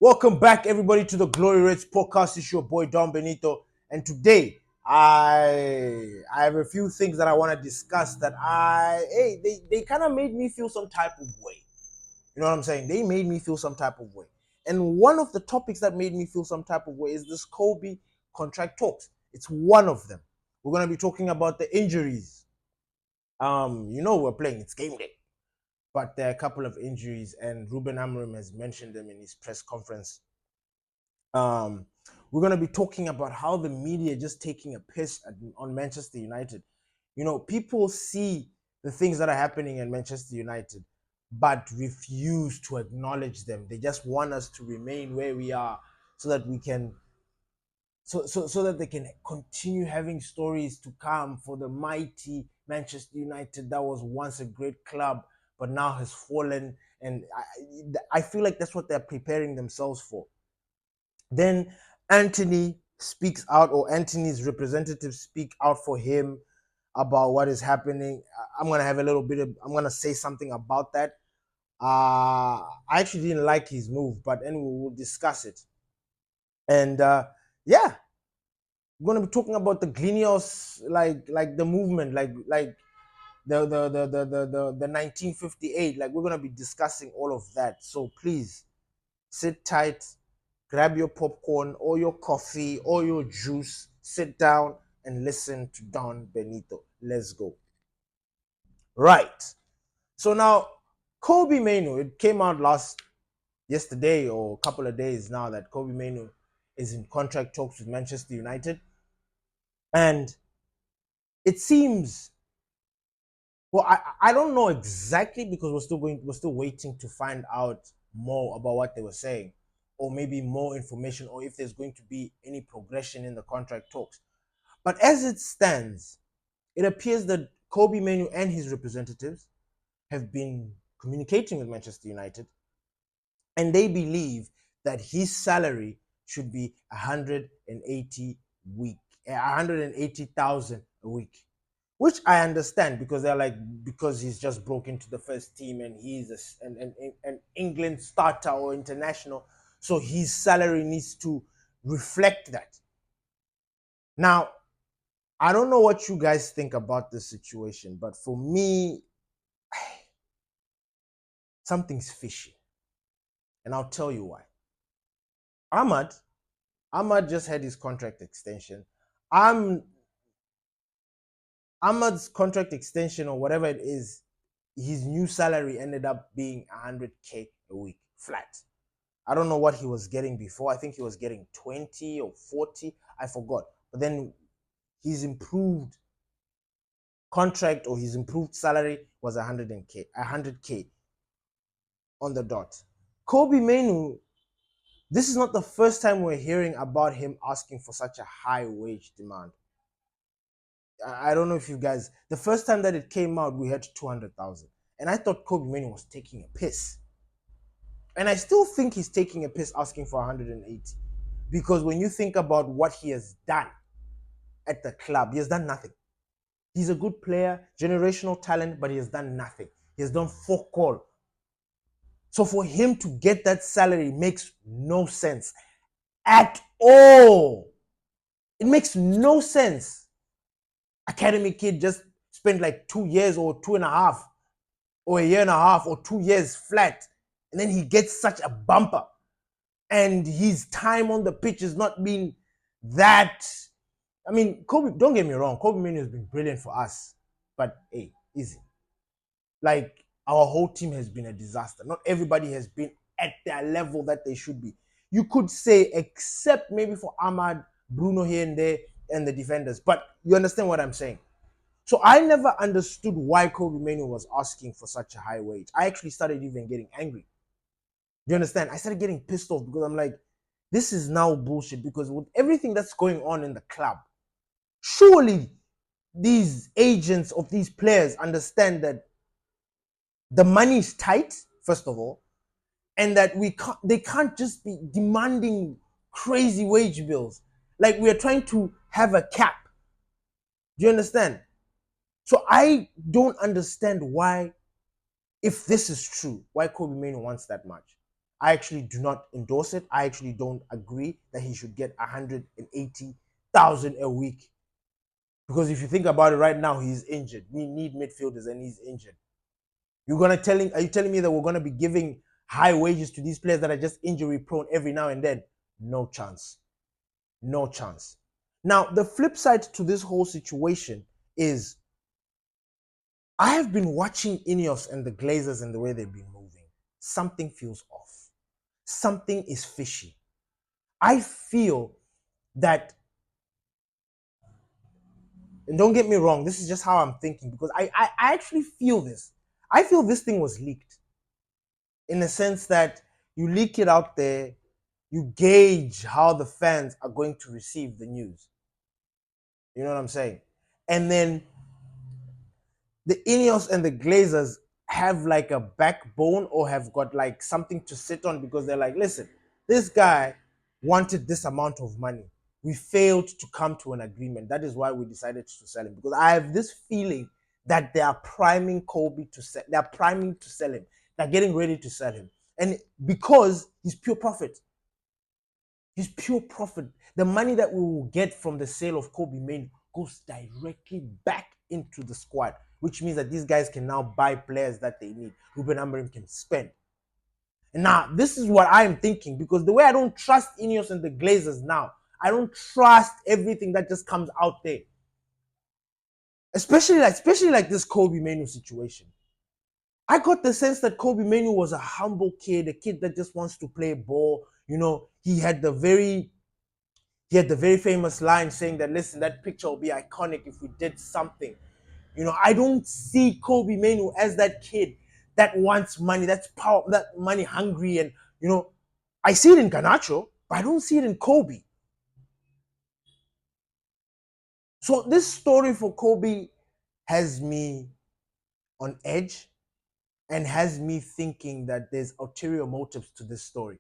Welcome back, everybody, to the Glory Rates podcast. It's your boy Don Benito, and today I have a few things that I want to discuss. They kind of made me feel some type of way. You know what I'm saying? They made me feel some type of way. And one of the topics that made me feel some type of way is this Kobbie contract talks. It's one of them. We're gonna be talking about the injuries. We're playing. It's game day. But there are a couple of injuries, and Ruben Amorim has mentioned them in his press conference. We're going to be talking about how the media just taking a piss on Manchester United. People see the things that are happening in Manchester United, but refuse to acknowledge them. They just want us to remain where we are so that we can so that they can continue having stories to come for the mighty Manchester United that was once a great club but now has fallen. And I feel like that's what they're preparing themselves for. Then Antony speaks out, or Antony's representatives speak out for him about what is happening. I'm gonna say something about that. I actually didn't like his move, but anyway, we'll discuss it. And yeah, we're gonna be talking about the Glinios, like the movement, like the 1958. Like, we're gonna be discussing all of that. So please sit tight, grab your popcorn or your coffee or your juice, sit down and listen to Don Benito. Let's go. Right. So now, Kobbie Mainoo, it came out yesterday or a couple of days now that Kobbie Mainoo is in contract talks with Manchester United. And it seems, well, I don't know exactly, because we're still waiting to find out more about what they were saying, or maybe more information, or if there's going to be any progression in the contract talks. But as it stands, it appears that Kobbie Mainoo and his representatives have been communicating with Manchester United, and they believe that his salary should be 180,000 a week, which I understand, because because he's just broke into the first team and he's an England starter or international, so his salary needs to reflect that. Now, I don't know what you guys think about this situation, but for me, something's fishy, and I'll tell you why. Ahmad just had his contract extension. Ahmad's contract extension, or whatever it is, his new salary ended up being 100K a week flat. I don't know what he was getting before. I think he was getting 20 or 40. I forgot. But then his improved contract, or his improved salary, was 100K on the dot. Kobbie Mainoo, this is not the first time we're hearing about him asking for such a high wage demand. I don't know if you guys, the first time that it came out, we had 200,000. And I thought Kobbie Mainoo was taking a piss. And I still think he's taking a piss asking for 180. Because when you think about what he has done at the club, he has done nothing. He's a good player, generational talent, but he has done nothing. He has done fuck all. So for him to get that salary makes no sense at all. It makes no sense. Academy kid just spent like 2 years or 2.5, or a year and a half or 2 years flat, and then he gets such a bumper. And his time on the pitch has not been that. I mean, Kobbie, don't get me wrong, Kobbie Mainoo has been brilliant for us. But hey, easy. Like, our whole team has been a disaster. Not everybody has been at their level that they should be. You could say, except maybe for Ahmad, Bruno here and there, and the defenders. But you understand what I'm saying. So I never understood why Kobbie Mainoo was asking for such a high wage. I actually started even getting angry. Do you understand? I started getting pissed off, because I'm like, this is now bullshit. Because with everything that's going on in the club, surely these agents of these players understand that the money is tight, first of all, and that they can't just be demanding crazy wage bills. Like, we are trying to have a cap. Do you understand? So I don't understand why, if this is true, why Kobbie Mainoo wants that much. I actually do not endorse it. I actually don't agree that he should get 180,000 a week. Because if you think about it right now, he's injured. We need midfielders and he's injured. Are you telling me that we're gonna be giving high wages to these players that are just injury prone every now and then? No chance. No chance. Now, the flip side to this whole situation is I have been watching Ineos and the Glazers and the way they've been moving. Something feels off. Something is fishy. I feel that, and don't get me wrong, this is just how I'm thinking because I actually feel this. I feel this thing was leaked in the sense that you leak it out there, you gauge how the fans are going to receive the news. You know what I'm saying? And then the Ineos and the Glazers have like a backbone or have got like something to sit on because they're like, listen, this guy wanted this amount of money. We failed to come to an agreement. That is why we decided to sell him. Because I have this feeling that they are priming Kobbie to sell. They are priming to sell him. They're getting ready to sell him. And because he's pure profit. He's pure profit. The money that we will get from the sale of Kobbie Mainoo goes directly back into the squad, which means that these guys can now buy players that they need. Ruben Amorim can spend. And now, this is what I'm thinking because the way I don't trust Ineos and the Glazers now, I don't trust everything that just comes out there. Especially like this Kobbie Mainoo situation. I got the sense that Kobbie Mainoo was a humble kid, a kid that just wants to play ball. You know, he had the very famous line saying that, listen, that picture will be iconic if we did something. You know, I don't see Kobbie Mainoo as that kid that wants money, that's power, that money hungry. And, you know, I see it in Garnacho, but I don't see it in Kobbie. So this story for Kobbie has me on edge and has me thinking that there's ulterior motives to this story.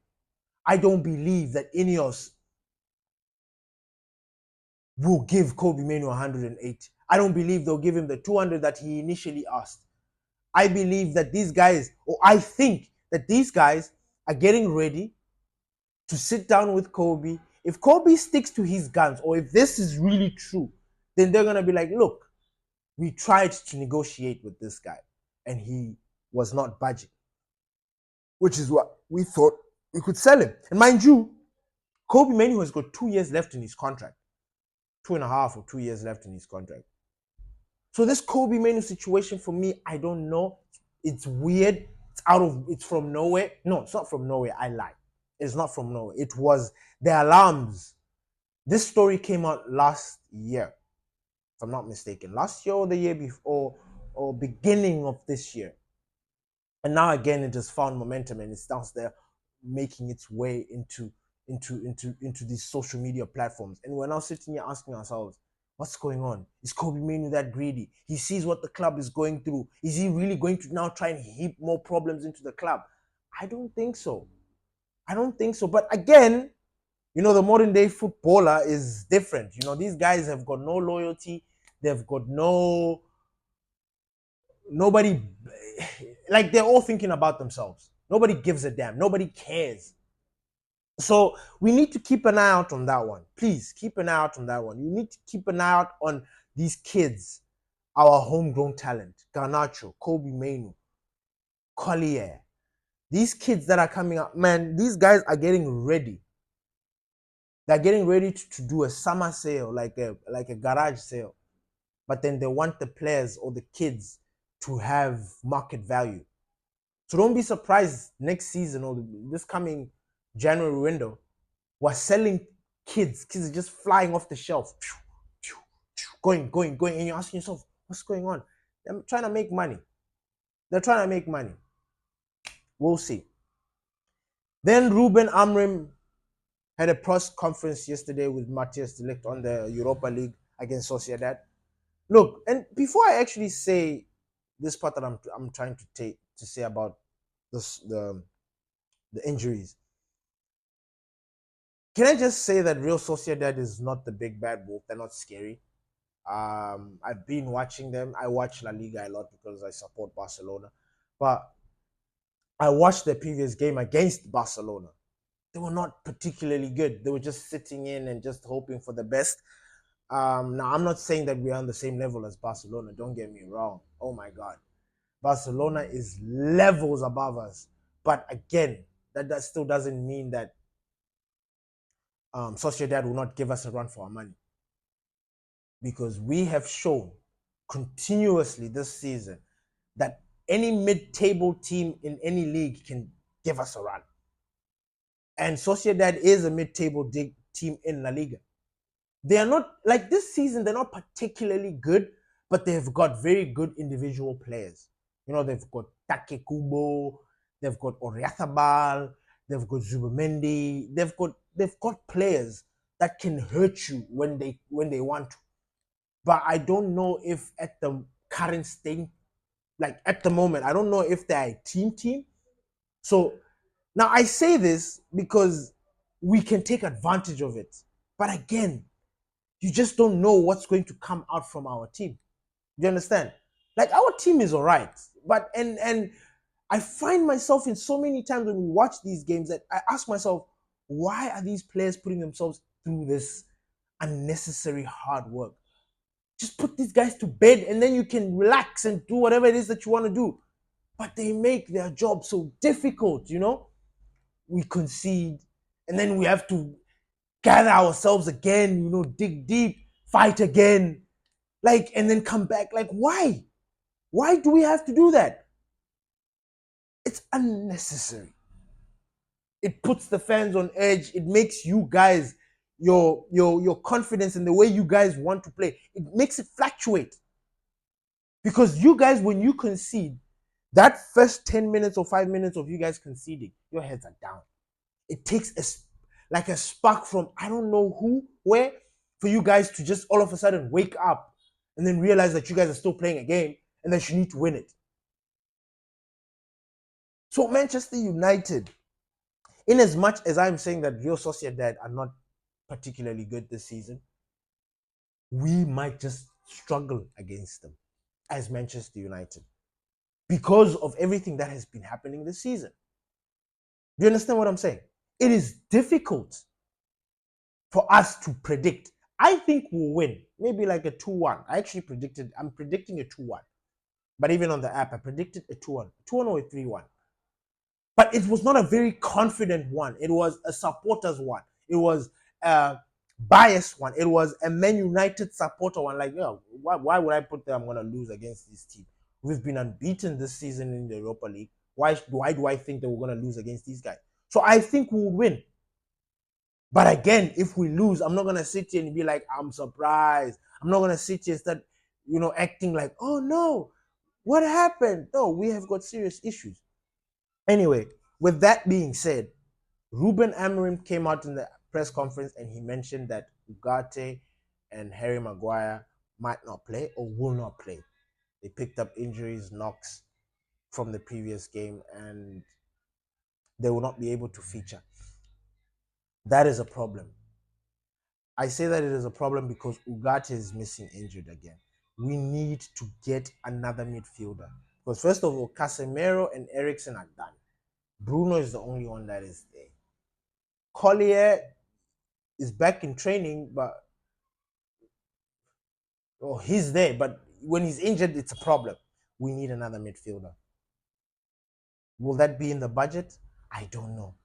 I don't believe that Ineos will give Kobbie Mainoo 108. I don't believe they'll give him the 200 that he initially asked. I believe that these guys, or I think that these guys are getting ready to sit down with Kobbie. If Kobbie sticks to his guns, or if this is really true, then they're going to be like, look, we tried to negotiate with this guy and he was not budging, which is what we thought we could sell him. And mind you, Kobbie Mainoo has got 2 years left in his contract. 2.5 or 2 years left in his contract. So this Kobbie Mainoo situation for me, I don't know. It's weird. It's from nowhere. No, it's not from nowhere. I lie. It's not from nowhere. It was the alarms. This story came out last year, if I'm not mistaken. Last year or the year before, or beginning of this year. And now again, it has found momentum and it's down there making its way into these social media platforms. And we're now sitting here asking ourselves, what's going on? Is Kobbie Mainoo that greedy? He sees what the club is going through. Is he really going to now try and heap more problems into the club? I don't think so. I don't think so. But again, you know, the modern day footballer is different. You know, these guys have got no loyalty. They've got nobody, like they're all thinking about themselves. Nobody gives a damn. Nobody cares. So we need to keep an eye out on that one. Please keep an eye out on that one. You need to keep an eye out on these kids, our homegrown talent, Garnacho, Kobbie Mainoo, Collier. These kids that are coming up, man, these guys are getting ready. They're getting ready to do a summer sale, like a garage sale. But then they want the players or the kids to have market value. So don't be surprised next season or this coming January window, we're selling kids. Kids are just flying off the shelf. Going. And you're asking yourself, what's going on? They're trying to make money. We'll see. Then Ruben Amorim had a press conference yesterday with Matthias de Ligt on the Europa League against Sociedad. Look, and before I actually say this part that I'm trying to say about this, the injuries, can I just say that Real Sociedad is not the big bad wolf? They're not scary. I've been watching them. I watch La Liga a lot because I support Barcelona. But I watched the previous game against Barcelona. They were not particularly good. They were just sitting in and just hoping for the best. Now, I'm not saying that we are on the same level as Barcelona. Don't get me wrong. Oh my God. Barcelona is levels above us. But again, that still doesn't mean that Sociedad will not give us a run for our money. Because we have shown continuously this season that any mid-table team in any league can give us a run. And Sociedad is a mid-table team in La Liga. They are not, like this season, they're not particularly good, but they've got very good individual players. You know, they've got Take Kubo, they've got Oriathabal, they've got Zubamendi, they've got players that can hurt you when they want to. But I don't know if at the current state, like at the moment, I don't know if they're a team. So now I say this because we can take advantage of it. But again, you just don't know what's going to come out from our team. You understand? Like our team is all right, but and I find myself in so many times when we watch these games that I ask myself, why are these players putting themselves through this unnecessary hard work? Just put these guys to bed and then you can relax and do whatever it is that you want to do. But they make their job so difficult, you know? We concede and then we have to gather ourselves again, you know, dig deep, fight again, like, and then come back. Like, why? Why do we have to do that? It's unnecessary. It puts the fans on edge. It makes you guys, your confidence in the way you guys want to play, it makes it fluctuate. Because you guys, when you concede, that first 10 minutes or 5 minutes of you guys conceding, your heads are down. It takes like a spark from I don't know where, for you guys to just all of a sudden wake up and then realize that you guys are still playing a game and that you need to win it. So Manchester United, in as much as I'm saying that Real Sociedad are not particularly good this season, we might just struggle against them as Manchester United because of everything that has been happening this season. Do you understand what I'm saying? It is difficult for us to predict. I think we'll win. Maybe like a 2-1. I'm predicting a 2-1. But even on the app, I predicted a 2-1. 2-1 or a 3-1. But it was not a very confident one. It was a supporters one. It was a biased one. It was a Man United supporter one. Like, why would I put that I'm going to lose against this team? We've been unbeaten this season in the Europa League. Why do I think that we're going to lose against these guys? So I think we'll win. But again, if we lose, I'm not going to sit here and be like, I'm surprised. I'm not going to sit here and start, acting like, oh no, what happened? No, we have got serious issues. Anyway, with that being said, Ruben Amorim came out in the press conference and he mentioned that Urgate and Harry Maguire might not play or will not play. They picked up injuries, knocks from the previous game, and they will not be able to feature. That is a problem. I say that it is a problem because Urgate is missing injured again. We need to get another midfielder. Because first of all, Casemiro and Eriksen are done. Bruno is the only one that is there. Collier is back in training, but he's there. But when he's injured, it's a problem. We need another midfielder. Will that be in the budget? I don't know.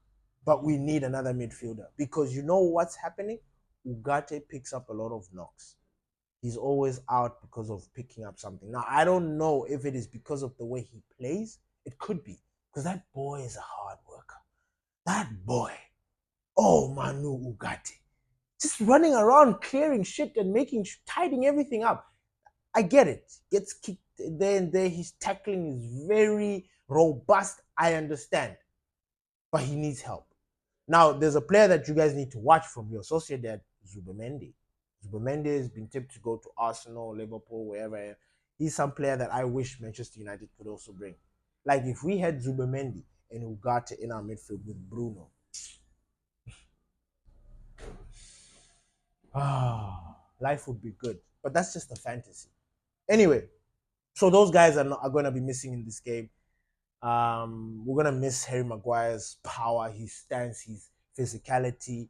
But we need another midfielder because you know what's happening? Urgate picks up a lot of knocks. He's always out because of picking up something. Now, I don't know if it is because of the way he plays. It could be because that boy is a hard worker. That boy, oh, Manu Urgate, just running around clearing shit and tidying everything up. I get it. Gets kicked there and there. His tackling is very robust. I understand. But he needs help. Now, there's a player that you guys need to watch from your Sociedad, Zubamendi. Zubamendi has been tipped to go to Arsenal, Liverpool, wherever. He's some player that I wish Manchester United could also bring. Like if we had Zubamendi and Urgate in our midfield with Bruno. Life would be good. But that's just a fantasy. Anyway, so those guys are going to be missing in this game. We're gonna miss Harry Maguire's power, his stance, his physicality,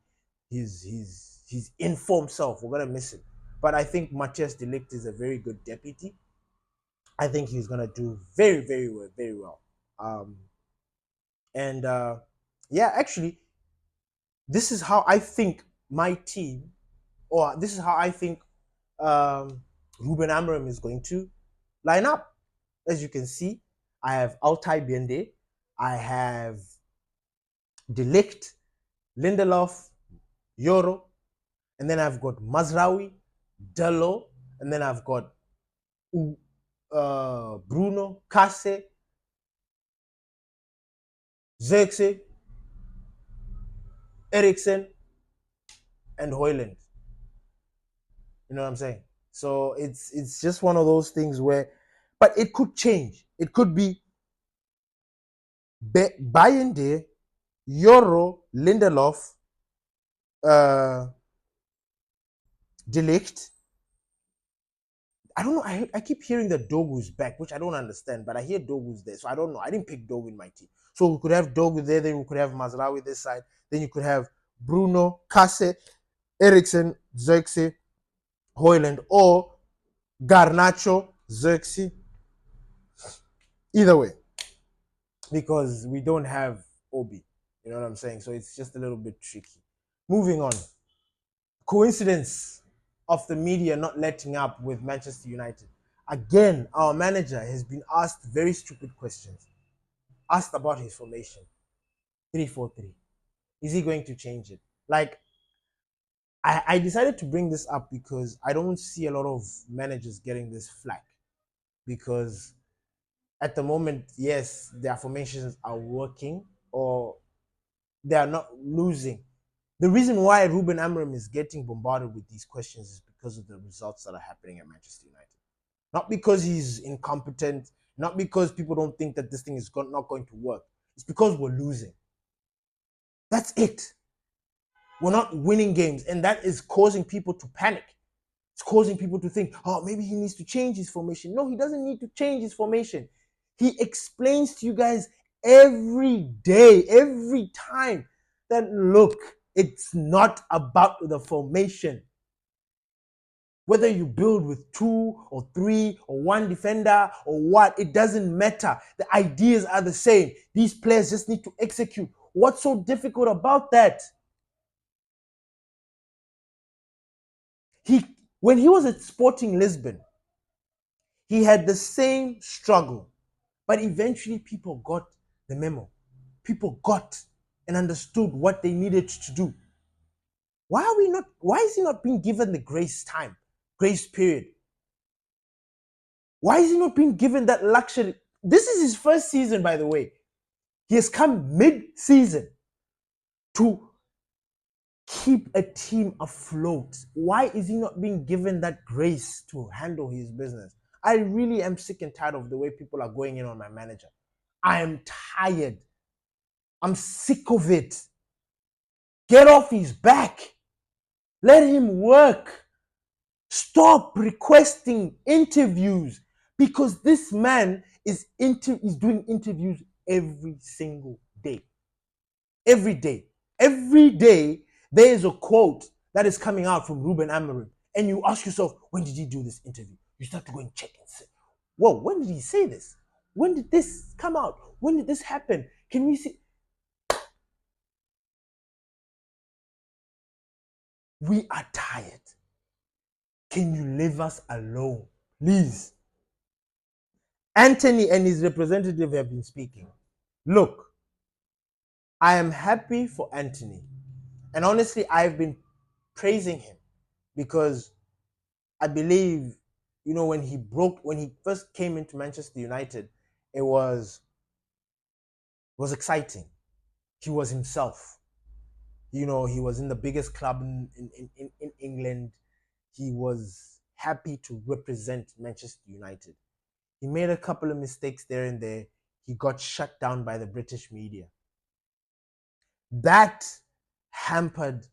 his informed self. We're gonna miss it. But I think Matthias de Ligt is a very good deputy. I think he's gonna do very, very well, very well. And yeah, actually, this is how I think my team, or this is how I think Ruben Amorim is going to line up. As you can see, I have Altay Biende, I have De Ligt, Lindelof, Yoro, and then I've got Mazraoui, Dello, and then I've got Bruno, Kase, Zirkzee, Eriksen, and Hoyland. You know what I'm saying? So it's just one of those things where, but it could change. It could be Bayende, Yoro, Lindelof, De Ligt. I don't know. I keep hearing that Dogu's back, which I don't understand, but I hear Dogu's there. So I don't know. I didn't pick Dogu in my team. So we could have Dogu there, then we could have Mazraoui this side, then you could have Bruno, Kase, Eriksen, Zirkzee, Hoyland, or Garnacho, Zirkzee. Either way, because we don't have Obi. You know what I'm saying? So it's just a little bit tricky. Moving on. Coincidence of the media not letting up with Manchester United. Again, our manager has been asked very stupid questions. Asked about his formation. 3-4-3. Is he going to change it? Like, I decided to bring this up because I don't see a lot of managers getting this flack. Because at the moment, yes, their formations are working or they are not losing. The reason why Ruben Amorim is getting bombarded with these questions is because of the results that are happening at Manchester United. Not because he's incompetent, not because people don't think that this thing is not going to work. It's because we're losing. That's it. We're not winning games, and that is causing people to panic. It's causing people to think, oh, maybe he needs to change his formation. No, he doesn't need to change his formation. He explains to you guys every day, every time, that look, it's not about the formation. Whether you build with 2 or 3 or 1 defender or what, it doesn't matter. The ideas are the same. These players just need to execute. What's so difficult about that? When he was at Sporting Lisbon, he had the same struggle. But eventually people got the memo. People got and understood what they needed to do. Why is he not being given the grace period? Why is he not being given that luxury? This is his first season, by the way. He has come mid-season to keep a team afloat. Why is he not being given that grace to handle his business? I really am sick and tired of the way people are going in on my manager. I am tired. I'm sick of it. Get off his back. Let him work. Stop requesting interviews, because this man is doing interviews every single day. Every day. Every day, there is a quote that is coming out from Ruben Amorim. And you ask yourself, when did he do this interview? You start to go and check and say, whoa, when did he say this? When did this come out? When did this happen? Can we see? We are tired. Can you leave us alone, please? Antony and his representative have been speaking. Look, I am happy for Antony. And honestly, I've been praising him because I believe, when he first came into Manchester United, it was exciting. He was himself. He was in the biggest club in England. He was happy to represent Manchester United. He made a couple of mistakes there and there. He got shut down by the British media. That hampered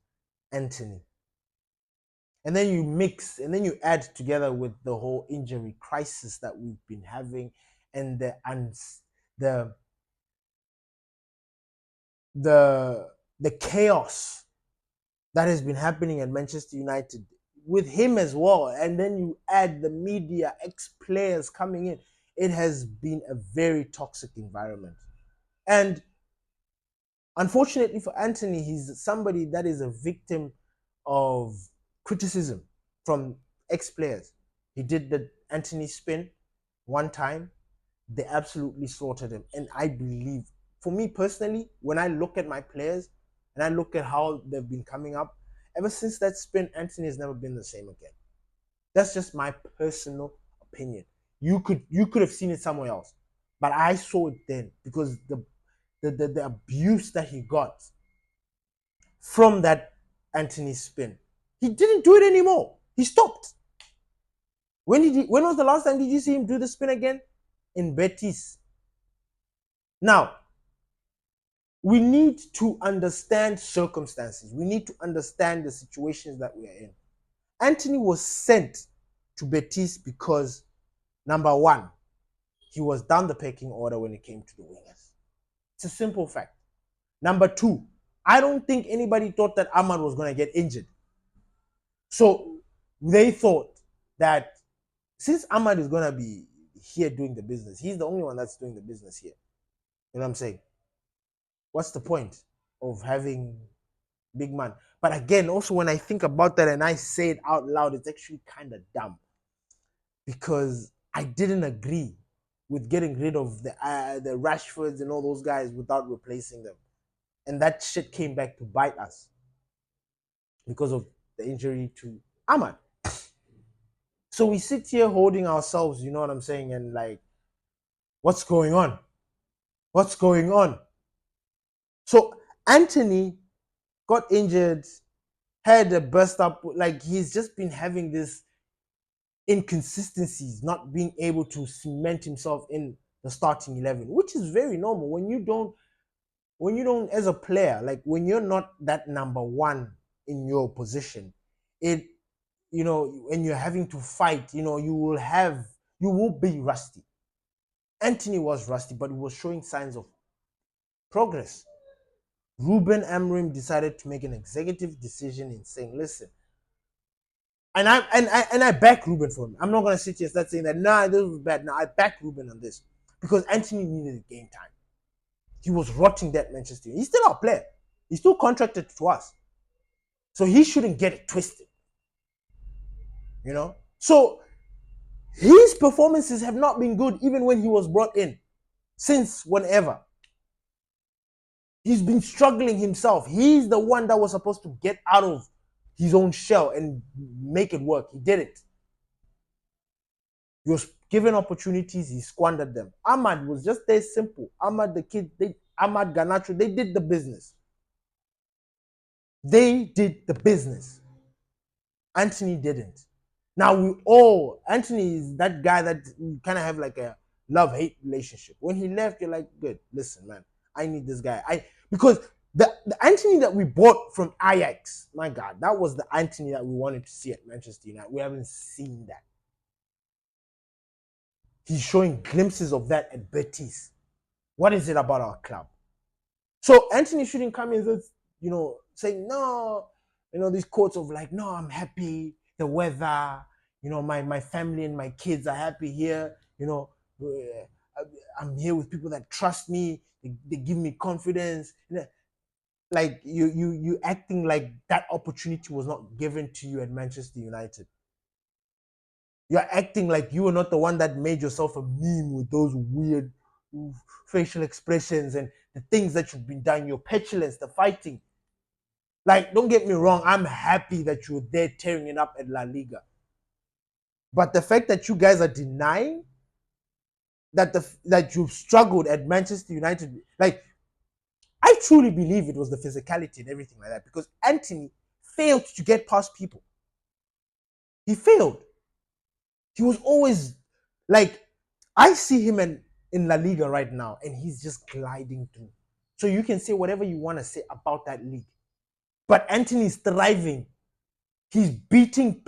Antony. And then you mix, and then you add together with the whole injury crisis that we've been having, and the the chaos that has been happening at Manchester United with him as well, and then you add the media, ex-players coming in, it has been a very toxic environment. And unfortunately for Antony, he's somebody that is a victim of criticism from ex-players. He did the Antony spin one time. They absolutely slaughtered him. And I believe, for me personally, when I look at my players and I look at how they've been coming up, ever since that spin, Antony has never been the same again. That's just my personal opinion. You could have seen it somewhere else, but I saw it then because the abuse that he got from that Antony spin, he didn't do it anymore. He stopped. When was the last time did you see him do the spin again? In BETIS. Now, we need to understand circumstances. We need to understand the situations that we are in. Antony was sent to BETIS because, number one, he was down the pecking order when it came to the wingers. It's a simple fact. Number two, I don't think anybody thought that Ahmad was going to get injured. So they thought that since Ahmad is going to be here doing the business, he's the only one that's doing the business here. You know what I'm saying? What's the point of having big man? But again, also when I think about that and I say it out loud, it's actually kind of dumb because I didn't agree with getting rid of the Rashfords and all those guys without replacing them. And that shit came back to bite us because of the injury to Ahmad. So we sit here holding ourselves, you know what I'm saying? And like, what's going on? What's going on? So Antony got injured, had a burst up, like he's just been having this inconsistencies, not being able to cement himself in the starting 11, which is very normal when you don't as a player, like when you're not that number one in your position, it, you know, when you're having to fight, you know, you will be rusty. Antony was rusty, but he was showing signs of progress. Ruben Amorim decided to make an executive decision in saying, listen, and I back Ruben for him. I'm not gonna sit here and start saying that this was bad. No, I back Ruben on this because Antony needed game time. He was rotting that Manchester United. He's still our player. He's still contracted to us. So he shouldn't get it twisted. You know? So his performances have not been good even when he was brought in. Since whenever. He's been struggling himself. He's the one that was supposed to get out of his own shell and make it work. He did it. He was given opportunities, he squandered them. Ahmad was just there simple. Ahmad, the kid, Ahmad Garnacho, they did the business. They did the business. Antony didn't. Now Antony is that guy that you kind of have like a love-hate relationship. When he left, you're like, good, listen, man, I need this guy. Because the Antony that we bought from Ajax, my God, that was the Antony that we wanted to see at Manchester United. We haven't seen that. He's showing glimpses of that at BETIS. What is it about our club? So Antony shouldn't come in and, you know, saying, no, you know, these quotes of like, no, I'm happy, the weather, you know, my family and my kids are happy here, you know, I'm here with people that trust me, they give me confidence. You know, like you acting like that opportunity was not given to you at Manchester United. You're acting like you were not the one that made yourself a meme with those weird facial expressions and the things that you've been done, your petulance, the fighting. Like, don't get me wrong, I'm happy that you're there tearing it up at La Liga. But the fact that you guys are denying that you've struggled at Manchester United, like, I truly believe it was the physicality and everything like that because Antony failed to get past people. He failed. He was always like, I see him in La Liga right now and he's just gliding through. So you can say whatever you want to say about that league. But Antony is thriving. He's beating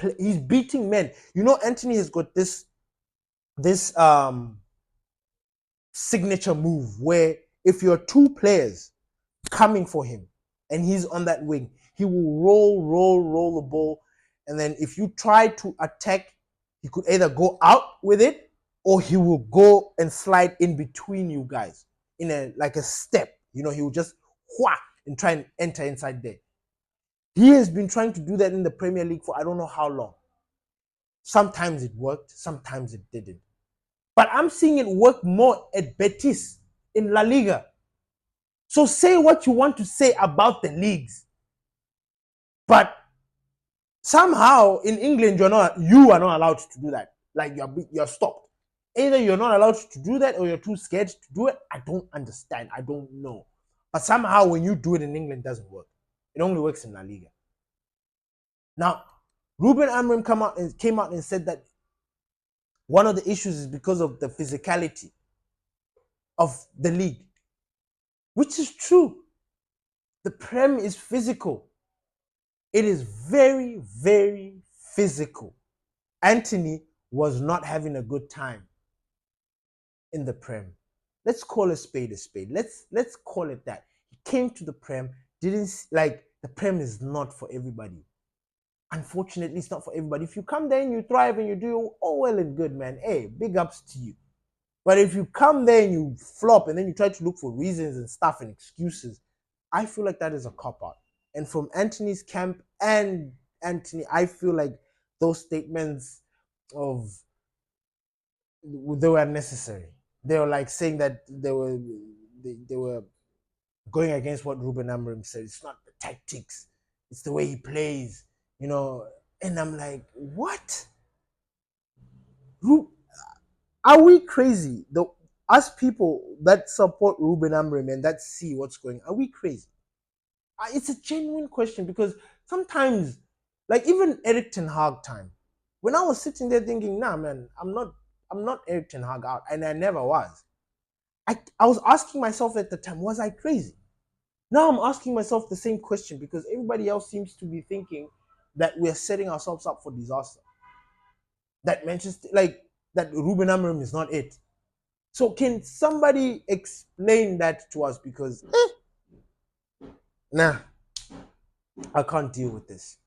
men. You know, Antony has got this signature move where if you're two players coming for him, and he's on that wing. He will roll the ball, and then if you try to attack, he could either go out with it or he will go and slide in between you guys in a step. He will just whack and try and enter inside there. He has been trying to do that in the Premier League for I don't know how long. Sometimes it worked, sometimes it didn't. But I'm seeing it work more at Betis in La Liga. So say what you want to say about the leagues. But somehow in England, you are not allowed to do that. Like you're stopped. Either you're not allowed to do that or you're too scared to do it. I don't understand. I don't know. But somehow when you do it in England, it doesn't work. It only works in La Liga. Now, Ruben Amorim came out and said that one of the issues is because of the physicality of the league, which is true. The Prem is physical. It is very, very physical. Antony was not having a good time in the Prem. Let's call a spade a spade. Let's call it that. He came to the Prem, the Prem is not for everybody. Unfortunately, it's not for everybody. If you come there and you thrive and you do all well and good, man, hey, big ups to you. But if you come there and you flop and then you try to look for reasons and stuff and excuses, I feel like that is a cop-out. And from Antony's camp and Antony, I feel like those statements they were unnecessary. They were like saying that they were going against what Ruben Amorim said. It's not the tactics, it's the way he plays, And I'm like, what? Are we crazy? Us people that support Ruben Amorim and that see what's going on, are we crazy? It's a genuine question because sometimes, like even Eric Ten Hag time, when I was sitting there thinking, nah, man, I'm not Eric Ten Hag out, and I never was. I was asking myself at the time, was I crazy? Now I'm asking myself the same question because everybody else seems to be thinking that we're setting ourselves up for disaster. That that Ruben Amorim is not it. So can somebody explain that to us? Because nah, I can't deal with this.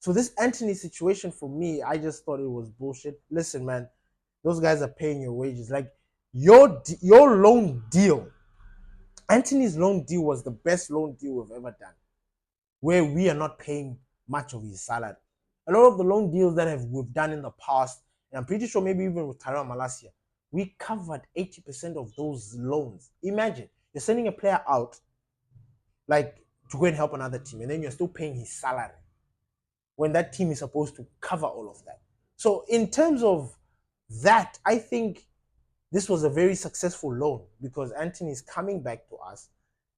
So this Antony situation for me, I just thought it was bullshit. Listen, man, those guys are paying your wages. Like your loan deal, Antony's loan deal was the best loan deal we've ever done, where we are not paying much of his salary. A lot of the loan deals that we've done in the past, and I'm pretty sure maybe even with Tyrell Malacia, we covered 80% of those loans. Imagine you're sending a player out like to go and help another team, and then you're still paying his salary when that team is supposed to cover all of that. So in terms of that, I think this was a very successful loan because Antony is coming back to us,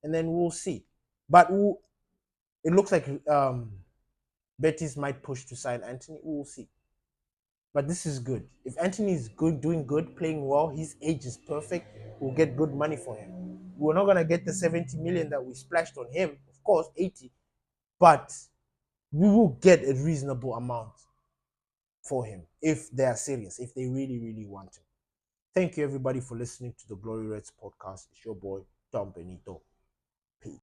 and then we'll see. But it looks like Betis might push to sign Antony. We'll see. But this is good. If Antony is good, doing good, playing well, his age is perfect, we'll get good money for him. We're not going to get the 70 million that we splashed on him, of course, 80, but we will get a reasonable amount for him if they are serious, if they really, really want him. Thank you, everybody, for listening to the Glory Reds podcast. It's your boy, Tom Benito.